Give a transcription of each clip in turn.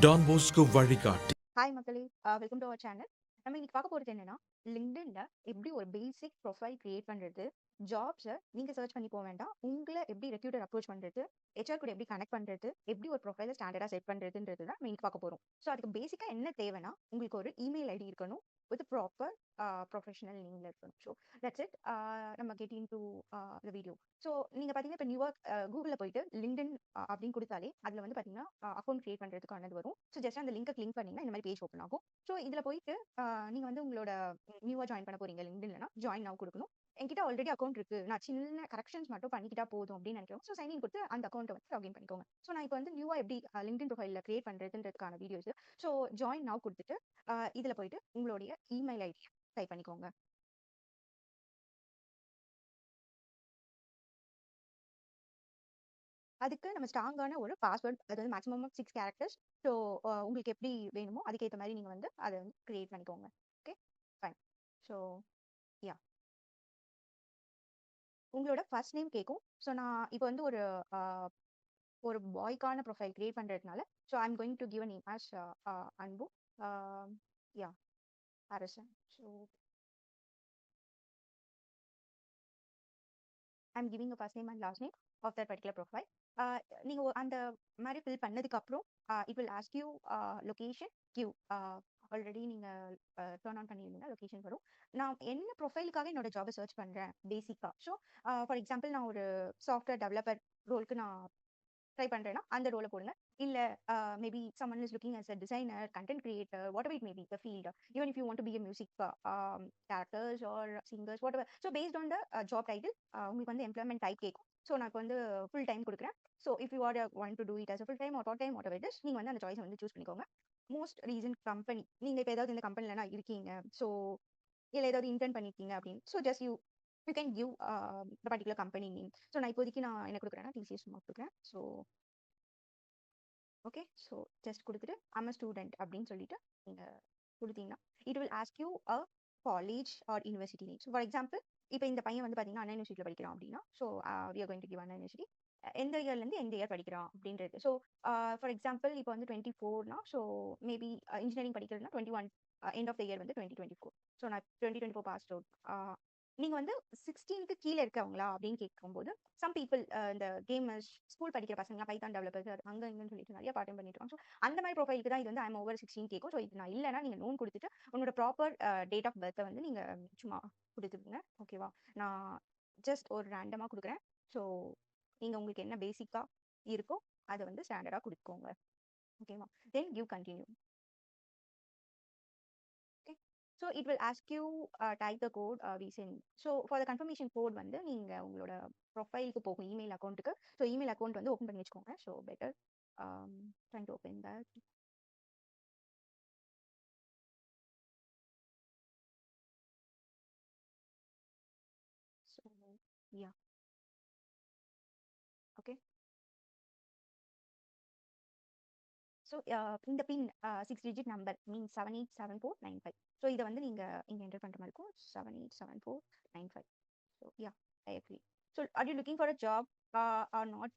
Don Bosco வழிகாட்டி. Hi மக்களே, welcome to our channel. நம்ம இன்னைக்கு பார்க்க போகிறது என்னன்னா, லிங்க்டின்ல எப்படி ஒரு பேசிக் ப்ரொஃபைல் கிரியேட் பண்ணுறது, ஜாப்ஸை நீங்கள் சர்ச் பண்ணி போக வேண்டாம், உங்களை எப்படி ரெக்ரூட்டர் அப்ரோச் பண்ணுறது, ஹெச்ஆர் கூட எப்படி கனெக்ட் பண்ணுறது, எப்படி ஒரு ப்ரொஃபைலை ஸ்டாண்டர்டாக செட் பண்ணுறதுன்றது தான் நம்ம இன்னைக்கு பார்க்க போகிறோம். ஸோ அதுக்கு பேசிக்காக என்ன தேவைன்னா, உங்களுக்கு ஒரு இமெயில் ஐடி இருக்கணும் வித் ப்ராப்பர் ப்ரொஃபஷனல் நேமில் இருக்கணும். So that's it. நம்ம get in to the video. So நீங்கள் பார்த்தீங்கன்னா இப்போ நியூயார்க் கூகுளில் போயிட்டு லிங்க்டின் அப்படின்னு கொடுத்தாலே அதில் வந்து பார்த்தீங்கன்னா அக்கௌண்ட் கிரியேட் பண்ணுறதுக்கானது வரும். ஸோ ஜஸ்ட் அந்த லிங்கை கிளிக் பண்ணீங்கன்னா இந்த மாதிரி பேஜ் ஓப்பன் ஆகும். ஸோ இதில் போயிட்டு நீங்கள் வந்து உங்களோட நியூவாக ஜாயின் பண்ண போறீங்க லிங்க்டின்லனா ஜாயின் நவ் கொடுக்கணும். என்கிட்ட ஆல்ரெடி அக்கௌண்ட் இருக்கு, நான் சின்ன கரெக்ஷன்ஸ் மட்டும் பண்ணிக்கிட்டா போதும் அப்படின்னு நினைக்கிறோம். ஸோ சைன் இன் கொடுத்து அந்த அக்கௌண்ட்டை வந்து லாகின் பண்ணிக்கோங்க. ஸோ நான் இப்போ வந்து நியூவா எப்படி லிங்க்டின் ப்ரொஃபைலில் கிரியேட் பண்ணுறதுன்றதுக்கான வீடியோஸ். ஸோ ஜாயின் நவ் கொடுத்துட்டு இதில் போயிட்டு உங்களுடைய இமெயில் ஐடியை டைப் பண்ணிக்கோங்க. அதுக்கு நம்ம ஸ்ட்ராங்கான ஒரு பாஸ்வேர்ட், அது வந்து மேக்ஸிமம் 6 கேரக்டர்ஸ். ஸோ உங்களுக்கு எப்படி வேணுமோ அதுக்கேற்ற மாதிரி நீங்கள் வந்து அதை வந்து கிரியேட் பண்ணிக்கோங்க. Okay, fine. ஸோ யா, உங்களோட ஃபர்ஸ்ட் நேம் கேட்கும். ஸோ நான் இப்போ வந்து ஒரு பாய்க்கான ப்ரொஃபைல் கிரியேட் பண்ணுறதுனால so I'm going to give a name as Anbu. Yeah, Arasan. So I'm giving a first name and last name of that particular profile. நீங்கள் அந்த மாதிரி ஃபில் பண்ணதுக்கப்புறம் it will ask you location கியூ. ஆல்ரெடி நீங்கள் turn on பண்ணியிருந்தீங்கன்னா location வரும். நான் என்ன ப்ரொஃபைலுக்காக என்னோட ஜாபை சர்ச் பண்ணுறேன் பேசிக்காக. ஸோ ஃபார் எக்ஸாம்பிள் நான் ஒரு சாஃப்ட்வேர் டெவலப்பர் ரோலுக்கு நான் ட்ரை பண்றேன்னா அந்த ரோல போடுங்க. இல்ல maybe someone is looking as a designer, content creator, what ever it may be the field. Even if you want to be a music directors or singers, what ever. So based on the job title உங்களுக்கு வந்து employment type கேட்கும். So நான் இப்போ வந்து full time கொடுக்குறேன். So if you are want to do it as full time or part time what ever it is, நீங்கள் வந்து அந்த சாய்ஸ் வந்து சூஸ் பண்ணிக்கோங்க. மோஸ்ட் ரீசன்ட் கம்பெனி, நீங்கள் இப்போ ஏதாவது இந்த கம்பெனிலனா இருக்கீங்க, ஸோ இல்லை ஏதாவது இன்டர்ன் பண்ணியிருக்கீங்க அப்படின்னு, so just you can give the particular company name. So நான் இப்போதைக்கு நான் என்ன கொடுக்குறேன்னா டிசிஎஸ் சும்மா கொடுக்குறேன். ஸோ ஓகே, ஸோ ஜஸ்ட் கொடுத்துட்டு ஐம் அ ஸ்டூடெண்ட் அப்படின்னு சொல்லிட்டு நீங்கள் கொடுத்தீங்கன்னா it will ask you a college or university name. So for example இப்போ இந்த பையன் வந்து பார்த்தீங்கன்னா அண்ணா யூனிவர்சிட்டியில் படிக்கிறான் அப்படின்னா, so we are going to give Anna university. எந்த இயர்லேருந்து எந்த இயர் படிக்கிறான் அப்படின்றது. ஸோ ஃபார் எக்ஸாம்பிள் இப்போ வந்து 24னா, ஸோ மேபி இன்ஜினியரிங் படிக்கிறதுனா 21, எண்ட் ஆஃப் த இயர் வந்து 2024. ஸோ நான் 2024 பாஸ் அவுட். நீங்கள் வந்து 16க்கு கீழே இருக்கவங்களா அப்படின்னு கேட்கும்போது சம் பீப்புள் இந்த கேமர்ஸ், ஸ்கூல் படிக்கிற பசங்க, பைத்தான் டெவலப்பர்ஸ் அங்கே இங்கன்னு சொல்லிட்டு நிறைய பார்ட் டைம் பண்ணிட்டு இருக்காங்க. ஸோ அந்த மாதிரி ப்ரொஃபைலுக்கு தான் இது வந்து ஐம் ஓவர் 16 கேட்கும். ஸோ இது நான் இல்லைனா நீங்கள் லோன் கொடுத்துட்டு உங்களோட ப்ராப்பர் டேட் ஆஃப் பர்த்தை வந்து நீங்கள் சும்மா கொடுத்துருங்க. ஓகேவா, நான் ஜஸ்ட் ஒரு ரேண்டமாக கொடுக்குறேன். ஸோ நீங்கள் உங்களுக்கு என்ன பேசிக்காக இருக்கோ அதை வந்து ஸ்டாண்டர்டாக கொடுத்துக்கோங்க. ஓகேவா, தென் give continue. So it will ask you type the code we send. So for the confirmation code வந்து நீங்க உங்களோட ப்ரொஃபைலுக்கு போகும் இமெயில் அக்கௌண்ட்டுக்கு. ஸோ இமெயில் அக்கௌண்ட் வந்து ஓப்பன் பண்ணி வச்சுக்கோங்க. So better trying to open that. So yeah, okay. So இந்த பின் 6 digit number means 787495. So இதை வந்து நீங்கள் இங்கே என்டர் பண்ணுற மாதிரி இருக்கும். 787495. So yeah, I agree. So are you looking for a job or not?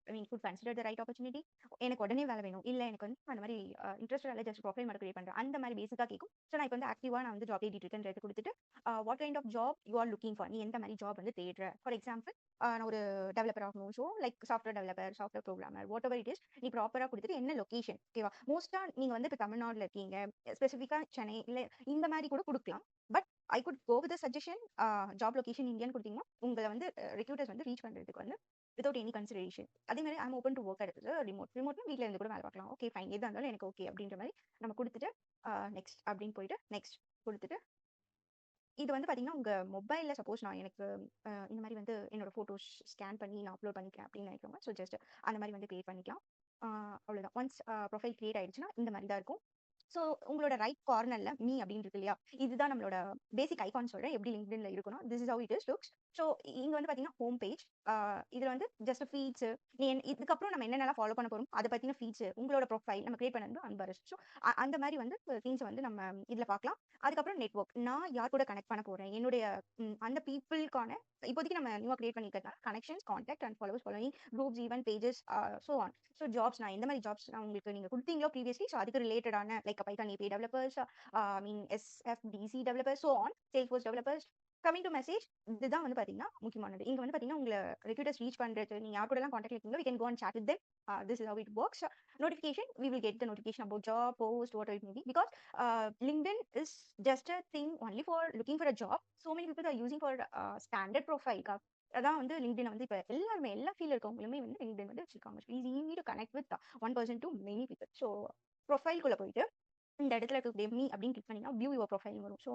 I mean good consider the right opportunity. எனக்கு உடனே வேலை வேணும், இல்லை எனக்கு வந்து அந்த மாதிரி இன்ட்ரெஸ்ட் இல்லை, ஜஸ்ட் ப்ரொஃபைல் மட்டும் கிரியேட் பண்ணுறேன், அந்த மாதிரி பேசிக்காக கேட்கும். ஸோ நான் இப்போ வந்து ஆக்டிவாக நான் வந்து ஜாப் தேடிட்டு இருக்கேன்றது கொடுத்துட்டு what kind of job you are looking for, நீ எந்த மாதிரி ஜாப் வந்து தேடுற. ஃபார் எக்ஸாம்பிள் நான் ஒரு டெவலப்பர் ஆகணும். So like software developer, software programmer, what ever it is, நீ ப்ராப்பராக கொடுத்துட்டு என்ன லொக்கேஷன். ஓகேவா, மோஸ்ட்டாக நீங்கள் வந்து இப்போ தமிழ்நாட்டில் இருக்கீங்க, ஸ்பெசிஃபிக்காக சென்னை இல்லை இந்த மாதிரி கூட கொடுக்கலாம். But I could go with suggestion job location இந்தியான்னு கொடுத்தீங்கன்னா உங்களை வந்து ரெக்ரூட்டர்ஸ் வந்து ரீச் பண்ணுறதுக்கு வந்து வித்வுட் எனி கன்சிடரேஷன். அதே மாதிரி ஐம் ஓப்பன் டு ஒர்க் எடுத்தது ரிமோட்னா வீட்டில் இருந்து கூட வேலை பார்க்கலாம். ஓகே ஃபைன், எதாக இருந்தாலும் எனக்கு ஓகே அப்படின்ற மாதிரி நம்ம கொடுத்துட்டு நெக்ஸ்ட் அப்படின்னு போயிட்டு நெக்ஸ்ட் கொடுத்துட்டு இது வந்து பார்த்தீங்கன்னா உங்கள் மொபைலில் சப்போஸ் நான் எனக்கு இந்த மாதிரி வந்து என்னோட ஃபோட்டோஸ் ஸ்கேன் பண்ணி நான் அப்லோட் பண்ணிக்கிறேன் அப்படின்னு நினைக்கிறவங்க ஸோ ஜஸ்ட் அந்த மாதிரி வந்து கிரியேட் பண்ணிக்கலாம். அவ்வளோதான். ஒன்ஸ் ப்ரொஃபைல் கிரியேட் ஆயிடுச்சுன்னா இந்த மாதிரி தான் இருக்கும். ஸோ உங்களோட ரைட் கார்னர்ல மீ அப்படின்னு இருக்கு இல்லையா, இதுதான் நம்மளோட பேசிக் ஐகான். சொல்றேன் எப்படி லிங்க்டின்ல இருக்கணும். This is how it is looks. So இங்க வந்து பாத்தீங்கன்னா ஹோம் பேஜ். இதுல வந்து ஜஸ்ட் ஃபீட்ஸ், நீ இதுக்கப்புறம் நம்ம என்னென்னலாம் ஃபாலோ பண்ண போறோம் அதை பத்தின ஃபீட்ஸ், உங்களோட ப்ரொஃபைல் நம்ம கிரியேட் பண்ணது அன்பரஸ். ஸோ அந்த மாதிரி வந்து திங்ஸ் வந்து நம்ம இதுல பார்க்கலாம். அதுக்கப்புறம் நெட்வொர்க், நான் யார் கூட கனெக்ட் பண்ண போறேன், என்னுடைய அந்த பீப்புளுக்கான இப்போதைக்கு நம்ம நியூவா கிரியேட் பண்ணிக்கிறதுனால connections, contact and followers, following groups, even pages, so on. So jobs நான் எந்த மாதிரி ஜாப்ஸ் நான் உங்களுக்கு நீங்க கொடுத்தீங்களோ ப்ரீவியஸ்லி, ஸோ அதுக்கு ரிலேட்டடான like Python API developers, I mean SFDC developers, so on, Salesforce developers. Coming to message, இதுதான் வந்து பாத்தீங்கன்னா முக்கியமானது. இங்க வந்து பாத்தீங்கன்னா உங்களை ரெக்ரூட்டர்ஸ் ரீச் பண்றது, நீங்க யார் கூட எல்லாம் கான்டாக்ட் இருக்கீங்களோ we can go and chat with them. This is how it works. Notification, we will get the notification about job post, whatever it may be, because LinkedIn is just a thing only for looking for a job. So many people are using for standard profile. அதான் வந்து LinkedIn வந்து இப்ப எல்லாருமே எல்லா ஃபீல்ட்ல இருக்கவங்களுமே வந்து LinkedIn வந்து வச்சிருக்காங்க. It is easy to connect with one person to many people. So profile குள்ள போயிட்டு இந்த இடத்துல இருக்கக்கூடிய மீ அப்படின்னு கிளிக் பண்ணீங்கன்னா வியூ யுவர் ப்ரொஃபைல் வரும். ஸோ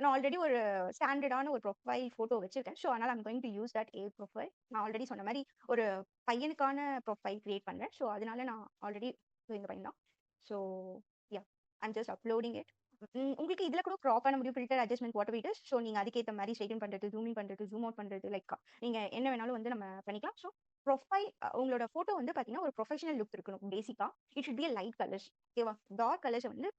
நான் ஆல்ரெடி ஒரு ஸ்டாண்டர்டான ஒரு ப்ரொஃபைல் ஃபோட்டோ வச்சிருக்கேன். ஸோ அதனால் I'm going to use that A profile. நான் ஆல்ரெடி சொன்ன மாதிரி ஒரு பையனுக்கான ப்ரொஃபைல் கிரியேட் பண்ணுறேன். ஸோ அதனால நான் ஆல்ரெடி இந்த பையன் தான். So yeah, I'm just uploading it. உங்களுக்கு இதில் கூட க்ராப் பண்ண முடியும், filter adjustment what it is. So நீங்கள் அதுக்கேற்ற மாதிரி ஸ்ட்ரைட்டன் பண்ணுறது, ஜூம் இன் பண்ணுறது, ஜூம் அவுட் பண்ணுறது, லைக் நீங்கள் என்ன வேணாலும் வந்து நம்ம பண்ணிக்கலாம். ஸோ ப்ரொஃபைல் உங்களோட ஃபோட்டோ வந்து பார்த்தீங்கன்னா ஒரு ப்ரொஃபஷனல் லுக் இருக்கணும். பேசிக்காக it should B light colours. ஓகேவா? டார்க் கலர்ஸ் வந்து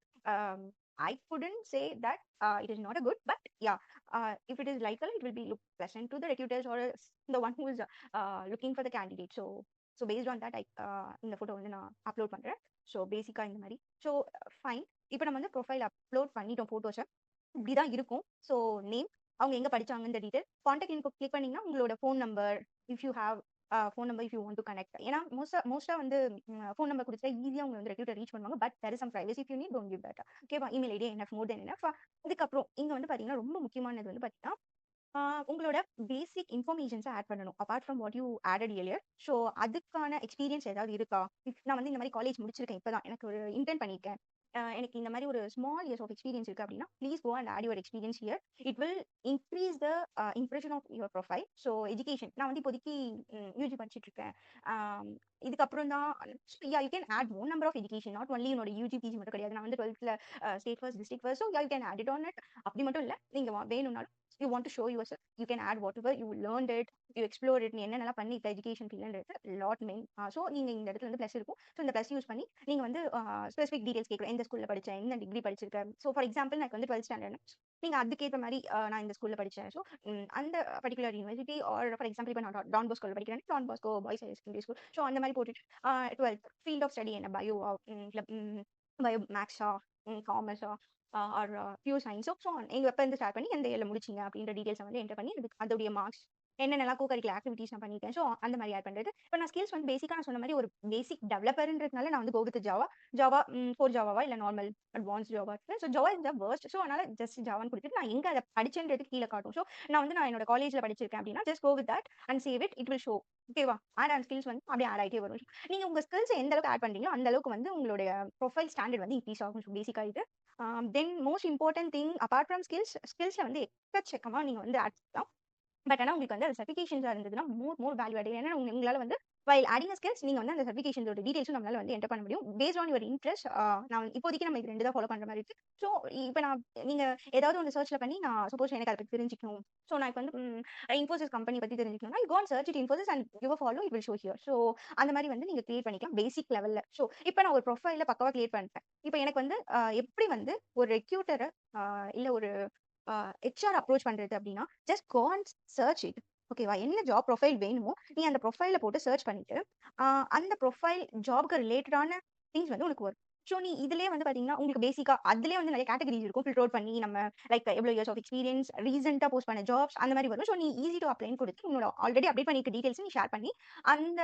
I couldn't say that it is not a good, but yeah, if it is light color, it will be look pleasant to the recruiters or the one who is looking for the candidate. So based on that, I இந்த photo வந்து நான் upload பண்றேன். So பேசிக்கா இந்த மாதிரி. So fine. இப்போ நம்ம வந்து ப்ரொஃபைல் அப்லோட் பண்ணிட்டோம் ஃபோட்டோஸை. இப்படிதான் இருக்கும். ஸோ நேம், அவங்க எங்க படிச்சாங்க, இந்த டீடைல், கான்டாக்ட் இன்ஃபோ கிளிக் பண்ணீங்கன்னா உங்களோட phone number, if you have phone number, if you want to connect. ஏன்னா மோஸ்டா வந்து ஃபோன் நம்பர் கொடுத்தா ஈஸியாக அவங்க வந்து ரெக்ரூட்டர் ரீச் பண்ணுவாங்க. But there is some privacy, if you need don't give that. ஓகேவா? Email ID enough, more than enough. அதுக்கப்புறம் இங்க வந்து பாத்தீங்கன்னா ரொம்ப முக்கியமானது வந்து பாத்தீங்கன்னா உங்களோட பேசிக் இன்ஃபர்மேஷன்ஸை ஆட் பண்ணணும். Apart from what you added earlier. So அதுக்கான எக்ஸ்பீரியன்ஸ் ஏதாவது இருக்கா? நான் வந்து இந்த மாதிரி காலேஜ் முடிச்சிருக்கேன், இப்பதான் எனக்கு ஒரு இன்டர்ன் பண்ணியிருக்கேன், எனக்கு இந்த மாதிரி ஒரு ஸ்மால் இயர்ஸ் ஆஃப் எக்ஸ்பீரியன்ஸ் இருக்கு அப்படின்னா please go and add your experience here. It will increase the impression of your profile. So education, நான் வந்து இப்போதைக்கு யூஜி படிச்சுட்டு இருக்கேன், இதுக்கப்புறம் தான் yeah you can add more number of education, not only என்னோட யூஜி பிஜி மட்டும் கிடையாது. நான் வந்து 12th state first, district first. So yeah you can add it on it. அப்படி மட்டும் இல்லை, நீங்க வேணும்னாலும் you want to show yourself, you can add whatever you learned it, you explored it, நீ என்னென்னலாம் பண்ணி இப்போ எஜுகேஷன் ஃபீல்டுன்றது லாட் மெயின். ஸோ நீங்கள் இந்த இடத்துல வந்து ப்ளஸ் இருக்கும். ஸோ இந்த ப்ளஸ் யூஸ் பண்ணி நீங்கள் வந்து ஸ்பெசிஃபிக் டீடைல்ஸ் கேட்கலாம். எந்த ஸ்கூலில் படித்தேன், என்ன டிகிரி படிச்சிருக்கேன். ஸோ ஃபார் எக்ஸாம்பிள் எனக்கு வந்து 12th ஸ்டாண்டர்ட், நீங்கள் அதுக்கேற்ற மாதிரி நான் இந்த ஸ்கூலில் படித்தேன். ஸோ அந்த particular university or for example இப்போ நான் டான் பாஸ்கோவில் படிக்கிறேன், Don Bosco boys higher secondary school. So அந்த மாதிரி போட்டுட்டு 12th ஃபீல்ட் ஆஃப் ஸ்டடி என்ன, பயோ, பயோ மேக்ஸா, காமர்ஸா ஆர் பியூர் சயின்ஸ். ஸோ எங்கள் எப்போ வந்து ஸ்டார்ட் பண்ணி எந்த இயரில் முடிச்சிங்க அப்படின்ற டீடைல்ஸை வந்து என்டர் பண்ணி அதோடைய மார்க்ஸ், என்னென்னலாம் கோ கரிக்குலர் ஆக்டிவிட்டிஸ் நான் பண்ணியிருக்கேன். ஸோ அந்த மாதிரி ஆட் பண்ணுறது. இப்போ நான் ஸ்கில்ஸ் வந்து பேசிக்காக நான் சொன்ன மாதிரி ஒரு பேசிக் டெவலப்பர்ன்றதுனால நான் வந்து கோ வித் ஜாவா ஃபோர் ஜாவாவா இல்லை normal advance Java. So Java is the worst. So அதனால ஜஸ்ட் ஜாவான்னு கொடுத்துட்டு நான் எங்கே அதை படிச்சேன்றதுக்கு கீழே காட்டும். ஸோ நான் என்னோட காலேஜில் படிச்சிருக்கேன் அப்படின்னா just go with that and save it, it will show. ஓகேவா? ஆட் ஸ்கில்ஸ் வந்து அப்படியே ஆட் ஆகிட்டே வரும். நீங்க உங்க ஸ்கில்ஸ் எந்த அளவுக்கு ஆட் பண்றீங்களோ அந்த அளவுக்கு வந்து உங்களுடைய ப்ரொஃபைல் ஸ்டாண்டர்ட் வந்து இன்க்ரீஸ் ஆகும். பேசிக்கா இது. Then most important thing apart from ஸ்கில்ஸ்ல வந்து எக்கச்சக்கமா நீங்க வந்து ஆட் பண்ணலாம். பட் ஆனால் உங்களுக்கு வந்து சர்டிஃபிகேஷன்ஸாக இருந்ததுன்னா மோர் வேல்யூ ஆட். ஏன்னா உங்களால் வந்து வைல் ஆடிங் ஸ்கில்ஸ் நீங்கள் வந்து அந்த சர்டிஃபிகேஷனோட டீடைல்ஸும் நம்மளால வந்து என்டர் பண்ண முடியும் பேஸ்ட் ஆன் யுவர் இன்ட்ரெஸ்ட். நான் இப்போதைக்கு நம்ம இது ரெண்டு தான் ஃபாலோ பண்ணுற மாதிரி இருக்கு. ஸோ இப்போ நான் நீங்கள் ஏதாவது ஒன்று சர்ச்சில் பண்ணி நான் சப்போஸ் எனக்கு அதை பற்றி தெரிஞ்சுக்கணும், ஸோ நான் இப்போ வந்து இன்ஃபோசிஸ் கம்பெனி பற்றி தெரிஞ்சுக்கணும்னா go and search it Infosys and your follow it will show here. So அந்த மாதிரி வந்து நீங்கள் கிரியேட் பண்ணிக்கலாம் பேசிக் லெவலில். ஸோ இப்போ நான் ஒரு ப்ரொஃபைலில் பக்கவாக கிரியேட் பண்ணிட்டேன். இப்போ எனக்கு வந்து எப்படி வந்து ஒரு ரெக்யூட்டரை இல்லை ஒரு ஹெச்ஆர் அப்ரோச் பண்றது அப்படின்னா just go and search it. ஓகேவா? என்ன ஜாப் ப்ரொஃபைல் வேணுமோ நீ அந்த ப்ரொஃபைல போட்டு சர்ச் பண்ணிட்டு அந்த ப்ரொஃபைல் ஜாப்க்கு ரிலேட்டடான திங்ஸ் வந்து உனக்கு வரும். ஸோ நீ இதுலேயே வந்து பார்த்தீங்கன்னா உங்களுக்கு பேசிக்கா அதுலேயே வந்து நிறைய கேட்டகரிஸ் இருக்கும். ஃபில்டர் அவுட் பண்ணி நம்ம லைக் எவ்வளோ இயர்ஸ் ஆஃப் எக்ஸ்பீரியன்ஸ், ரீசெண்டாக போஸ்ட் பண்ண ஜாப்ஸ், அந்த மாதிரி வரும். ஸோ நீ ஈஸி டு அப்ளைன்னு கொடுத்து உன்னோட ஆல்ரெடி அப்டேட் பண்ணிக்க டீடைல்ஸ் நீ ஷேர் பண்ணி அந்த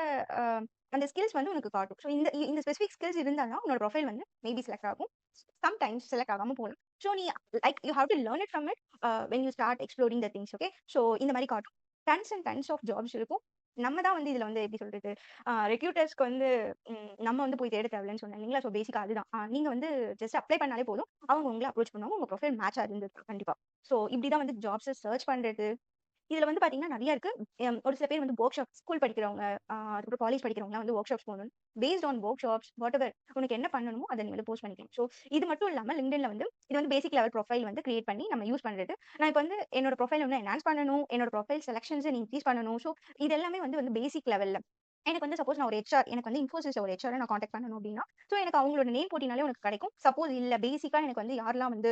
அந்த ஸ்கில்ஸ் வந்து உனக்கு காட்டும். ஸோ இந்த ஸ்பெசிஃபிக் ஸ்கில்ஸ் இருந்தால் தான் உன்னோட ப்ரொஃபைல் வந்து மேபி செலக்ட் ஆகும். சம்டைம்ஸ் செலக்ட் ஆகாமல் போகலாம். ஸோ நீ like you have to learn it from it when you start exploring the things. Okay? So இந்த மாதிரி காட்டும். Tons and tons of jobs இருக்கும். நம்ம தான் வந்து இதுல வந்து எப்படி சொல்றது, ரெக்ரூட்டர்ஸ்க்கு வந்து நம்ம வந்து போய் தேட தேவையில்லைன்னு சொன்னேன் இல்லைங்களா? ஸோ பேசிக்கா அதுதான். நீங்க வந்து ஜஸ்ட் அப்ளை பண்ணாலே போதும், அவங்க உங்களை அப்ரோச் பண்ணுவாங்க. உங்க ப்ரொஃபைல் மேட்ச் ஆகுது கண்டிப்பா. ஸோ இப்படிதான் வந்து ஜாப்ஸை சர்ச் பண்றது. இதுல வந்து பாத்தீங்கன்னா நிறைய இருக்கு. ஒரு சில பேர் வந்து ஒர்க் ஷாப் ஸ்கூல் படிக்கிறவங்க, அதுக்கப்புறம் காலேஜ் படிக்கிறவங்க வந்து ஒர்க் ஷாப்ஸ் போகணும். Based on workshops whatever உனக்கு என்ன பண்ணணுமோ அதை நீ வந்து போஸ்ட் பண்ணிக்கலாம். ஸோ இது மட்டும் இல்லாம லிங்க்டின்ல வந்து இது வந்து பேசிக் லெவல் ப்ரொஃபைல் வந்து கிரியேட் பண்ணி நம்ம யூஸ் பண்றது. நான் இப்போ வந்து என்னோட ப்ரொஃபைல் வந்து என்ஹான்ஸ் பண்ணணும், என்னோட ப்ரொஃபைல் செலக்ஷன்ஸ் இன்க்ரீஸ் பண்ணணும். ஸோ இது எல்லாமே வந்து பேசிக் லெவல்ல எனக்கு வந்து சப்போஸ் நான் ஒரு ஹெச்ஆர் எனக்கு வந்து இன்ஃபோசிஸ் ஒரு ஹெச்ஆர் நான் காண்டாக்ட் பண்ணணும் அப்படின்னா, ஸோ எனக்கு அவங்களோட நேம் போட்டினாலே உனக்கு கிடைக்கும். சப்போஸ் இல்ல பேசிக்கா எனக்கு வந்து யாரெல்லாம் வந்து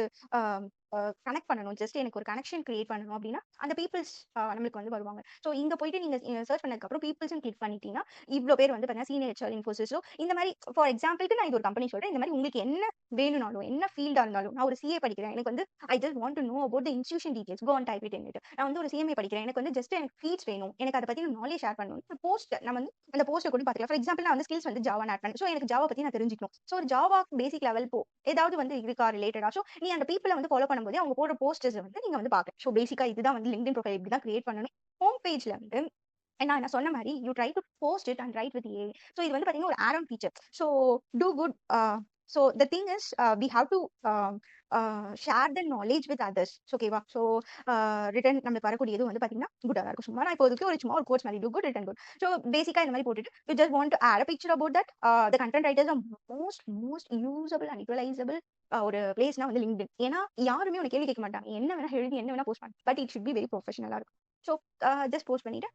கனெக்ட் பண்ணணும், ஜஸ்ட் எனக்கு ஒரு கனெக்ஷன் கிரியேட் பண்ணணும் அப்படின்னா அந்த பீப்புள்ஸ் நம்மளுக்கு வந்து வருவாங்க. ஸோ இங்க போயிட்டு நீங்க சர்ச் பண்ணதுக்கு அப்புறம் பீப்புள்ஸ் கிளிக் பண்ணிட்டீங்கன்னா இவ்வளோ பேர் வந்து பார்த்தீங்கன்னா சீனியர் ஹெச்ஆர் இன்ஃபோசிஸ். ஸோ இந்த மாதிரி ஃபார் எக்ஸாம்பிளுக்கு நான் இது ஒரு கம்பெனி சொல்றேன். இந்த மாதிரி உங்களுக்கு என்ன வேணும்னாலும் என்ன ஃபீல்டா இருந்தாலும் நான் ஒரு சிஏ படிக்கிறேன், எனக்கு வந்து I just want to know about the institution details, go and type it in it. நான் வந்து ஒரு சிஎம்ஏ படிக்கிறேன், எனக்கு வந்து ஜஸ்ட் எனக்கு ஃபீட்ஸ் வேணும், எனக்கு அதை பத்தி நாலேஜ் ஷேர் பண்ணணும். போஸ்ட் நம்ம வந்து அந்த போஸ்ட்டை கூட பார்த்துக்கலாம். ஃபார் எக்ஸாம்பிள் நான் வந்து ஸ்கில்ஸ் வந்து ஜாவா ஆட் பண்ணேன். ஸோ எனக்கு ஜாவா பத்தி நான் தெரிஞ்சுக்கணும். ஸோ ஒரு ஜாவா பேசிக் லெவல் ஏதாவது வந்து இருக்கா ரிலேட்டடா. ஸோ நீ அந்த பீப்பிளை வந்து ஃபாலோ பண்ணும்போது அவங்க போடுற போஸ்டர்ஸ் வந்து நீங்க வந்து பார்க்கலாம். ஸோ பேசிக்கா இதுதான் வந்து லிங்க்டின் ப்ரொஃபைல் இப்படி தான் கிரியேட் பண்ணணும். ஹோம் பேஜ்ல வந்து நான் சொன்ன மாதிரி you try to post it and write with AI. So இது வந்து பார்த்தீங்கன்னா ஒரு add on feature. So too good. So the thing is we have to share the knowledge with others. ஓகேவா? ஸோ ரிட்டன் நம்மளுக்கு வரக்கூடியது வந்து பார்த்தீங்கன்னா குட்டாக தான் இருக்கும். சும்மா நான் இப்போதைக்கு ஒரு சும்மா ஒரு கோர்ஸ் மாதிரி too good written good. So பேசிக்காக இந்த மாதிரி போட்டுட்டு you just want to add a picture about that. The content writers are most usable and utilizable ஒரு பிளேஸ்னா வந்து லிங்க்டின். ஏன்னா யாருமே உனக்கு கேள்வி கேட்க மாட்டாங்க, என்ன வேணா எழுதி என்ன வேணா போஸ்ட் பண்ணு, but it should be very ப்ரொஃபஷனலா இருக்கும். ஸோ ஜஸ்ட் போஸ்ட் பண்ணிட்டு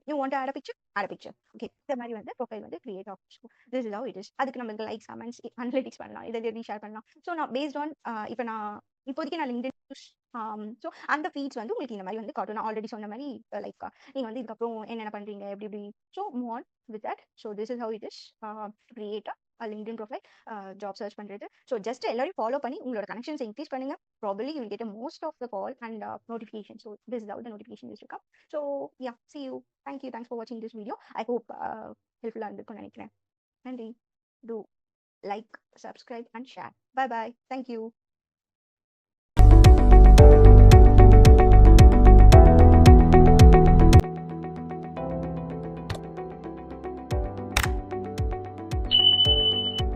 you want add a picture, add a picture. Okay, இந்த மாதிரி வந்து ப்ரொஃபைல் வந்து கிரியேட் ஆகும். This is how it is. அதுக்கு நம்மளுக்கு லைக்ஸ் கமெண்ட்ஸ் அனலிட்டிக்ஸ் பண்ணலாம், இதை ரீஷேர் பண்ணலாம். ஸோ நான் பேஸ்ட் ஆன் இப்போ நான் இப்போதைக்கு நான் லிங்க்டின் ஸோ அந்த ஃபீட்ஸ் வந்து உங்களுக்கு இந்த மாதிரி வந்து காட்டும். நான் ஆல்ரெடி சொன்ன மாதிரி லைக் நீங்க வந்து இதுக்கப்புறம் என்னென்ன பண்றீங்க எப்படி எப்படி. So move on with that. So this is how it is create LinkedIn profile job search பண்றது. ஸோ ஜஸ்ட் எல்லாரும் ஃபாலோ பண்ணி உங்களோட கனெக்ஷன்ஸ் இன்க்ரீஸ் பண்ணுங்க. Probably you will get a most of the call and notification. So this is how the notification is to come. So yeah, see you. Thank you. Thanks for watching this video. I hope helpful ஆயிருக்கும்னு நினைக்கிறேன். நன்றி. Do like, subscribe and share. Bye bye. Thank you.